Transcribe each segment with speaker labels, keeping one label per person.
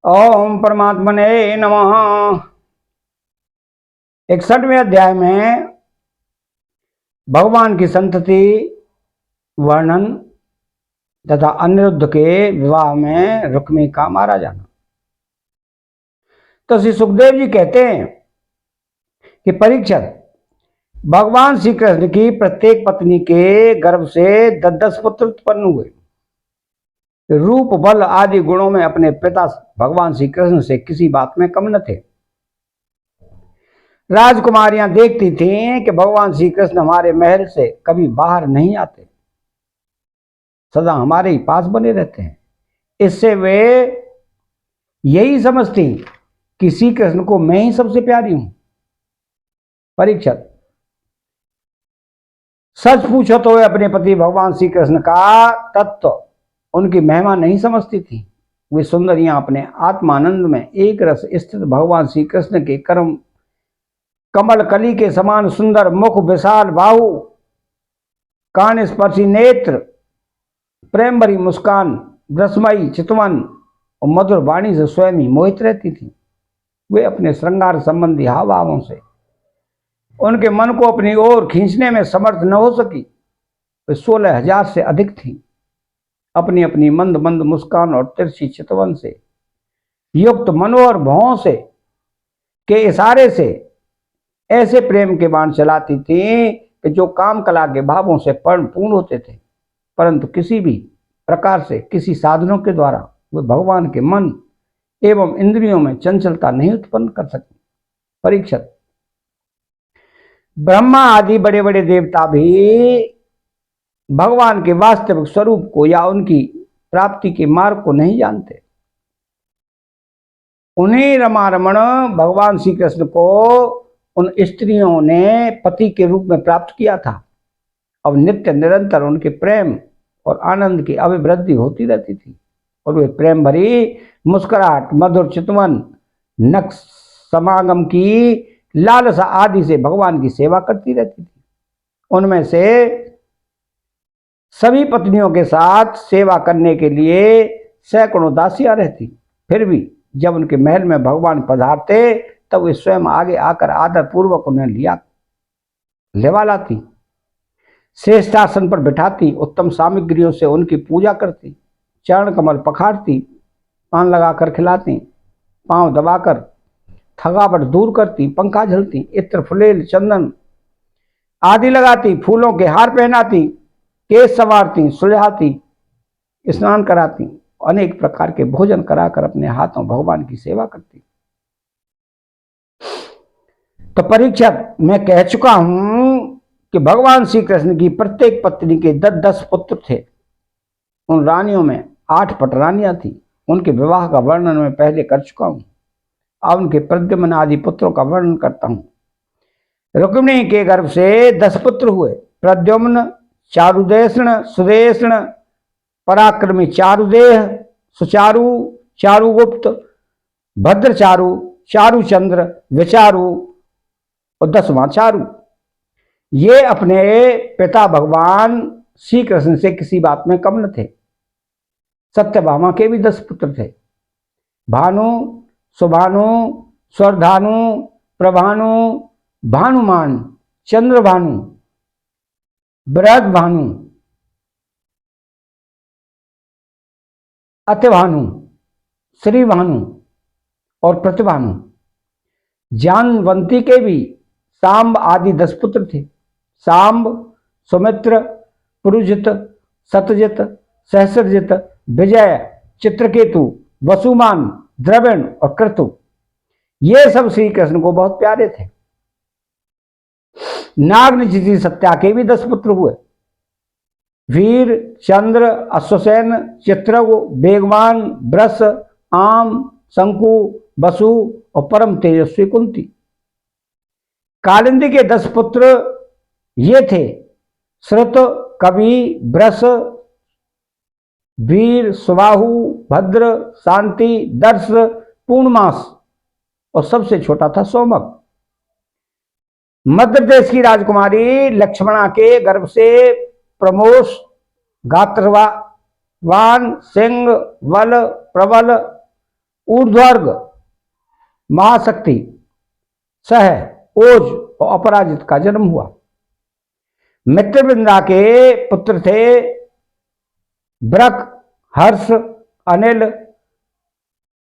Speaker 1: ओम परमात्मने नमः। 61वें अध्याय में भगवान की संतति वर्णन तथा अनिरुद्ध के विवाह में रुक्मी का मारा जाना। तो श्री सुखदेव जी कहते हैं कि परीक्षित, भगवान श्री कृष्ण की प्रत्येक पत्नी के गर्भ से 10 पुत्र उत्पन्न हुए। रूप, बल आदि गुणों में अपने पिता भगवान श्री कृष्ण से किसी बात में कम न थे। राजकुमारियां देखती थीं कि भगवान श्री कृष्ण हमारे महल से कभी बाहर नहीं आते, सदा हमारे ही पास बने रहते हैं। इससे वे यही समझती कि श्री कृष्ण को मैं ही सबसे प्यारी हूं। परीक्षित, सच पूछो तो वे अपने पति भगवान श्री कृष्ण का तत्व, उनकी महिमा नहीं समझती थी। वे सुंदरियां अपने आत्मानंद में एक रस स्थित भगवान श्री कृष्ण के कर्म कमल कली के समान सुंदर मुख, विशाल बाहु, कान स्पर्शी नेत्र, प्रेम भरी मुस्कान, रसमयी चितवन और मधुर वाणी से स्वयं ही मोहित रहती थी। वे अपने श्रृंगार संबंधी हाव भावों से उनके मन को अपनी ओर खींचने में समर्थ न हो सकी। वे 16,000 से अधिक थी। अपनी अपनी मंद मंद मुस्कान और तिरछी चितवन से युक्त मनोहर भौं से के इशारे से ऐसे प्रेम के बाण चलाती थी कि जो काम कला के भावों से पूर्ण होते थे, परंतु किसी भी प्रकार से किसी साधनों के द्वारा वे भगवान के मन एवं इंद्रियों में चंचलता नहीं उत्पन्न कर सके। परीक्षित, ब्रह्मा आदि बड़े बड़े देवता भी भगवान के वास्तविक स्वरूप को या उनकी प्राप्ति के मार्ग को नहीं जानते। उन्हीं रमा रमण भगवान श्री कृष्ण को उन स्त्रियों ने पति के रूप में प्राप्त किया था। अब नित्य निरंतर उनके प्रेम और आनंद की अभिवृद्धि होती रहती थी और वे प्रेम भरी मुस्कुराहट, मधुर चितवन, नक्श समागम की लालसा आदि से भगवान की सेवा करती रहती थी। उनमें से सभी पत्नियों के साथ सेवा करने के लिए सैकड़ों दासियां रहती। फिर भी जब उनके महल में भगवान पधारते तब वे स्वयं आगे आकर आदर पूर्वक उन्हें लेवा लाती, श्रेष्ठासन पर बिठाती, उत्तम सामग्रियों से उनकी पूजा करती, चरण कमल पखारती, पान लगाकर खिलाती, पांव दबाकर थकावट दूर करती, पंखा झलती, इत्र फुलेल चंदन आदि लगाती, फूलों के हार पहनाती, केस संवारती, सुलझाती, स्नान कराती, अनेक प्रकार के भोजन कराकर अपने हाथों भगवान की सेवा करती। तो परीक्षित, मैं कह चुका हूं कि भगवान श्री कृष्ण की प्रत्येक पत्नी के 10 पुत्र थे। उन रानियों में 8 पटरानियां थी। उनके विवाह का वर्णन मैं पहले कर चुका हूं। अब उनके प्रद्युम्न आदि पुत्रों का वर्णन करता हूं। रुक्मिणी के गर्भ से 10 पुत्र हुए। प्रद्युम्न, चारुदेषण, सुदेषण, पराक्रमी चारुदेह, सुचारु, चारुगुप्त, भद्रचारु, चारुचंद्र, विचारु और 10वां चारु। ये अपने पिता भगवान श्री कृष्ण से किसी बात में कम न थे। सत्यभामा के भी 10 पुत्र थे। भानु, सुभानु, स्वरधानु, प्रभानु, भानुमान, चंद्रभानु, बृहद्भानु, अतिभानु, श्रीभानु और प्रतिभानु। जानवंती के भी सांब आदि 10 पुत्र थे। सांब, सुमित्र, पुरुजित, सतजित, सहस्रजित, विजय, चित्रकेतु, वसुमान, द्रविण और क्रतु। ये सब श्री कृष्ण को बहुत प्यारे थे। नागनिचिति सत्या के भी 10 पुत्र हुए। वीर, चंद्र, अश्वसेन, चित्रगु, बेगवान, वृष, आम, शंकु, वसु और परम तेजस्वी कुंती। कालिंदी के 10 पुत्र ये थे: श्रुत, कवि, वृष, वीर, सुबाहु, भद्र, शांति, दर्श, पूर्णमास और सबसे छोटा था सोमक। मध्य देश की राजकुमारी लक्ष्मणा के गर्भ से प्रमोष, गात्रवान, सिंह, वल, प्रबल, ऊर्ध्वर्ग महाशक्ति सह ओज और अपराजित का जन्म हुआ। मित्रवृंदा के पुत्र थे ब्रक, हर्ष, अनिल,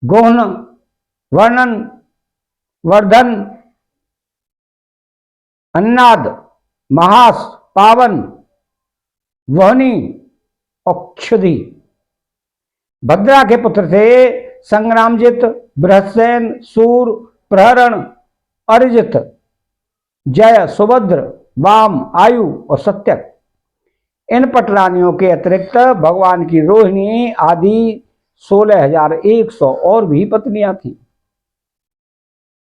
Speaker 1: गोहन, वर्णन, वर्धन, अन्नाद, महास, पावन, वहनी और क्षुधि। भद्रा के पुत्र थे संग्रामजित, बृहस्सेन, सूर, प्रहरण, अरिजित, जय, सुभद्र, वाम, आयु और सत्यक। इन पटरानियों के अतिरिक्त भगवान की रोहिणी आदि 16,100 और भी पत्नियां थीं।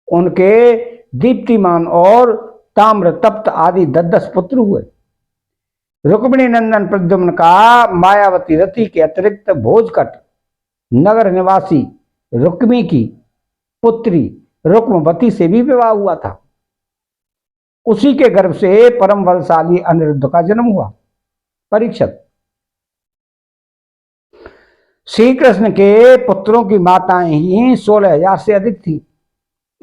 Speaker 1: उनके दीप्तिमान और ताम्र तप्त आदि 10 पुत्र हुए। रुक्मिणी नंदन प्रद्युम्न का मायावती रति के अतिरिक्त भोजकट नगर निवासी रुक्मी की पुत्री रुक्मवती से भी विवाह हुआ था। उसी के गर्भ से परम बलशाली अनिरुद्ध का जन्म हुआ। परीक्षित, श्री कृष्ण के पुत्रों की माताएं ही 16,000 से अधिक थी,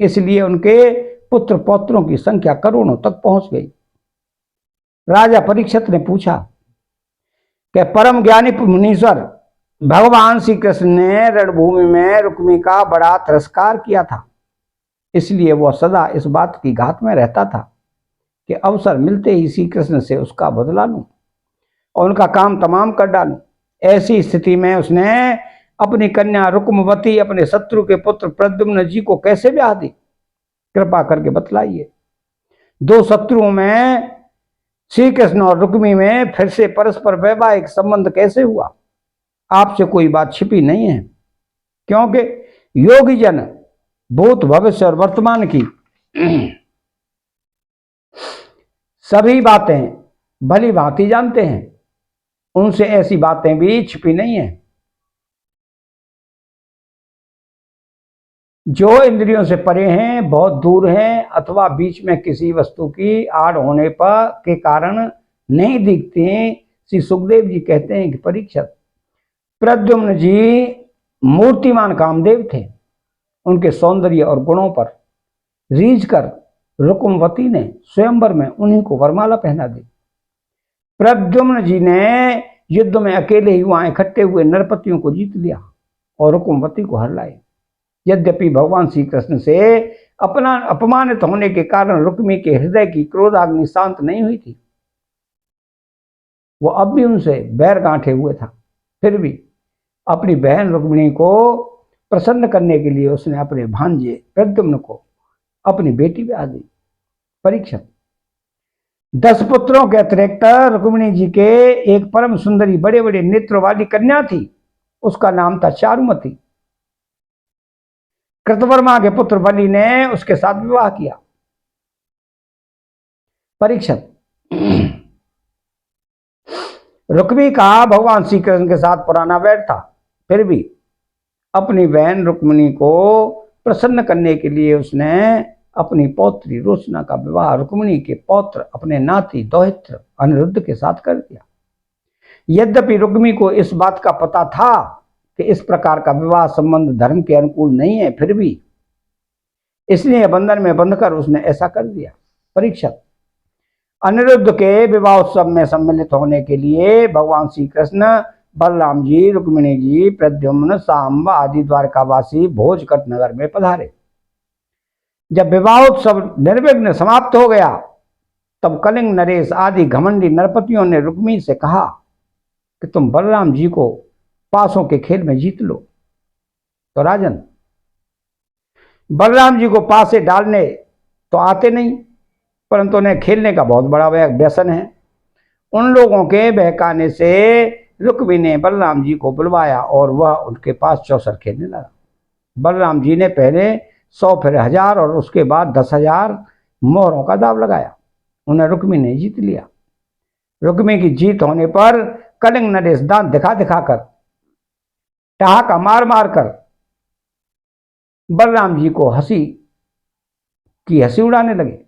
Speaker 1: इसलिए उनके पुत्र पौत्रों की संख्या करोड़ों तक पहुंच गई। राजा परीक्षित ने पूछा कि परम ज्ञानी मुनीश्वर, भगवान श्री कृष्ण ने रणभूमि में रुक्मी का बड़ा तिरस्कार किया था, इसलिए वह सदा इस बात की घात में रहता था कि अवसर मिलते ही श्री कृष्ण से उसका बदला लूं और उनका काम तमाम कर डालूं। ऐसी स्थिति में उसने अपनी कन्या रुक्मवती अपने शत्रु के पुत्र प्रद्युम्न जी को कैसे ब्याह दी? कृपा करके बतलाइए। 2 शत्रुओं में श्री कृष्ण और रुक्मी में फिर से परस्पर वैवाहिक संबंध कैसे हुआ? आपसे कोई बात छिपी नहीं है, क्योंकि योगी जन भूत, भविष्य और वर्तमान की सभी बातें भली भांति जानते हैं। उनसे ऐसी बातें भी छिपी नहीं है जो इंद्रियों से परे हैं, बहुत दूर हैं अथवा बीच में किसी वस्तु की आड़ होने पर के कारण नहीं दिखते हैं। श्री सुखदेव जी कहते हैं कि परीक्षित, प्रद्युम्न जी मूर्तिमान कामदेव थे। उनके सौंदर्य और गुणों पर रीझ कर रुक्मवती ने स्वयंवर में उन्हीं को वरमाला पहना दी। प्रद्युम्न जी ने युद्ध में अकेले ही वहां इकट्ठे हुए नरपतियों को जीत लिया और रुक्मवती को हर लाए। यद्यपि भगवान श्री कृष्ण से अपना अपमानित होने के कारण रुक्मी के हृदय की क्रोधाग्नि शांत नहीं हुई थी। वो अब भी उनसे बैर गांठे हुए था, फिर भी अपनी बहन रुक्मिणी को प्रसन्न करने के लिए उसने अपने भांजे प्रद्युम्न को अपनी बेटी ब्याह दी। परीक्षित, 10 पुत्रों के अतिरिक्त रुक्मिणी जी के एक परम सुंदरी बड़े बड़े नेत्र वाली कन्या थी, उसका नाम था चारुमती। कृतवर्मा के पुत्र बलि ने उसके साथ विवाह किया। परीक्षित, रुक्मी का भगवान श्री कृष्ण के साथ पुराना वैर था, फिर भी अपनी बहन रुक्मिणी को प्रसन्न करने के लिए उसने अपनी पौत्री रोचना का विवाह रुक्मिणी के पौत्र अपने नाती दौहित्र अनिरुद्ध के साथ कर दिया। यद्यपि रुक्मी को इस बात का पता था कि इस प्रकार का विवाह संबंध धर्म के अनुकूल नहीं है, फिर भी इसलिए बंधन में बंधकर उसने ऐसा कर दिया। परीक्षित, अनिरुद्ध के विवाह उत्सव में सम्मिलित होने के लिए भगवान श्री कृष्ण, बलराम जी, रुक्मिणी जी, प्रद्युम्न, सांब आदि द्वारकावासी भोजकट नगर में पधारे। जब विवाहोत्सव निर्विघ्न समाप्त हो गया, तब कलिंग, नरेश आदि घमंडी नरपतियों ने रुक्मी से कहा कि तुम बलराम जी को पासों के खेल में जीत लो। तो राजन, बलराम जी को पासे डालने तो आते नहीं, परंतु उन्हें खेलने का बहुत बड़ा व्यसन है। उन लोगों के बहकाने से रुक्मी ने बलराम जी को बुलवाया और वह उनके पास चौसर खेलने लगा। बलराम जी ने पहले 100 फिर 1000 और उसके बाद 10,000 मोहरों का दाव लगाया। उन्हें रुक्मी ने जीत लिया। रुक्मी की जीत होने पर कलिंग, नरेश दांत दिखा दिखा कर, ठहाका मार मार कर बलराम जी को हंसी उड़ाने लगे।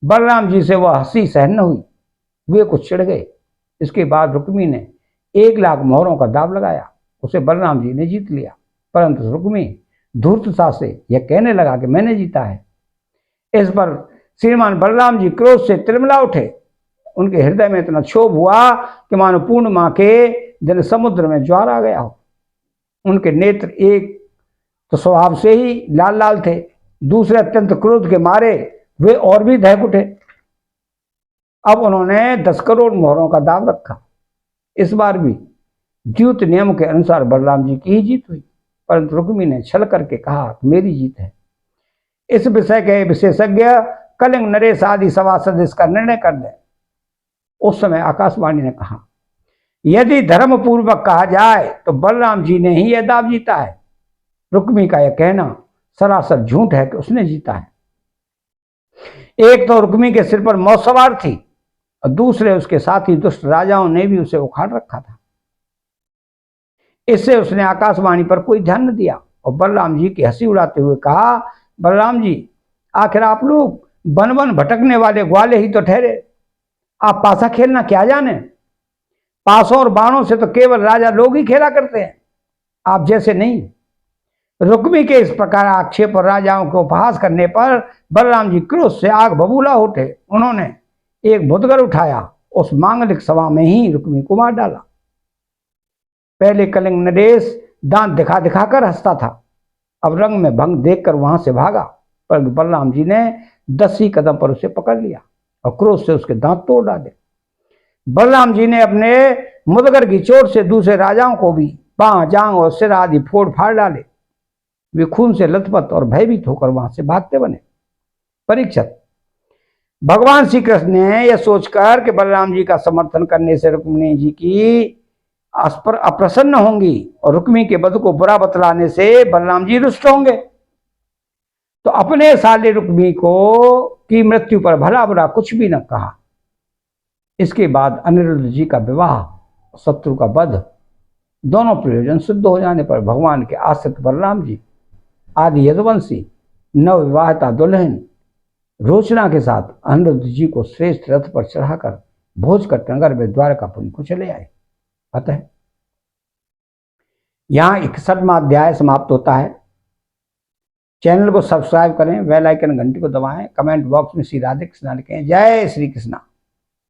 Speaker 1: बलराम जी से वह हंसी सहन न हुई, वे कुछ चिढ़ गए। इसके बाद रुक्मी ने 1 लाख मोहरों का दाव लगाया, उसे बलराम जी ने जीत लिया। परंतु रुक्मी धूर्तता से यह कहने लगा कि मैंने जीता है। इस पर श्रीमान बलराम जी क्रोध से तिलमिला उठे। उनके हृदय में इतना क्षोभ हुआ कि मानो पूर्णिमा के जन समुद्र में ज्वार आ गया हो। उनके नेत्र एक तो स्वभाव से ही लाल लाल थे, दूसरे अत्यंत क्रोध के मारे वे और भी दहक उठे। अब उन्होंने 10 करोड़ मोहरों का दाव रखा। इस बार भी द्यूत नियम के अनुसार बलराम जी की ही जीत हुई, परंतु रुक्मी ने छल करके कहा मेरी जीत है। इस विषय के विशेषज्ञ कलिंग, नरेश आदि सभासद इसका निर्णय कर दें। उस समय आकाशवाणी ने कहा, यदि धर्म पूर्वक कहा जाए तो बलराम जी ने ही यह दाव जीता है। रुक्मी का यह कहना सरासर झूठ है कि उसने जीता है। एक तो रुक्मी के सिर पर मौत सवार थी और दूसरे उसके साथी दुष्ट राजाओं ने भी उसे उखाड़ रखा था। इससे उसने आकाशवाणी पर कोई ध्यान न दिया और बलराम जी की हंसी उड़ाते हुए कहा, बलराम जी, आखिर आप लोग बन बन भटकने वाले ग्वाले ही तो ठहरे। आप पासा खेलना क्या जाने? पासों और बाणों से तो केवल राजा लोग ही खेला करते हैं, आप जैसे नहीं। रुक्मी के इस प्रकार आक्षेप और राजाओं को उपहास करने पर बलराम जी क्रोध से आग बबूला उठे। उन्होंने एक भुतगर उठाया, उस मांगलिक सभा में ही रुक्मी को मार डाला। पहले कलिंग नरेश दांत दिखा दिखाकर हंसता था, अब रंग में भंग देखकर वहां से भागा, पर बलराम जी ने 10 ही कदम पर उसे पकड़ लिया और क्रोध से उसके दांत तोड़ डाले। बलराम जी ने अपने मुदगर की चोट से दूसरे राजाओं को भी बांह, जांग और सिर आदि फोड़ फाड़ डाले। वे खून से लथपथ और भयभीत होकर वहां से भागते बने। परीक्षित, भगवान श्री कृष्ण ने यह सोचकर कि बलराम जी का समर्थन करने से रुक्मिणी जी की अप्रसन्न होंगी और रुक्मी के वध को बुरा बतलाने से बलराम जी रुष्ट होंगे, तो अपने साले रुक्मी को की मृत्यु पर भला बुरा कुछ भी न कहा। इसके बाद अनिरुद्ध जी का विवाह, शत्रु का वध, दोनों प्रयोजन सिद्ध हो जाने पर भगवान के आश्रित बलराम जी आदि यदुवंशी नवविवाहिता दुल्हन रोचना के साथ अनिरुद्ध जी को श्रेष्ठ रथ पर चढ़ाकर भोज कर नगर में द्वारकापुरी को चले आए। अतः यहाँ 61वां अध्याय समाप्त होता है। चैनल को सब्सक्राइब करें, बेल आइकन घंटी को दबाएं, कमेंट बॉक्स में श्री राधे कृष्णा लिखें। जय श्री कृष्णा।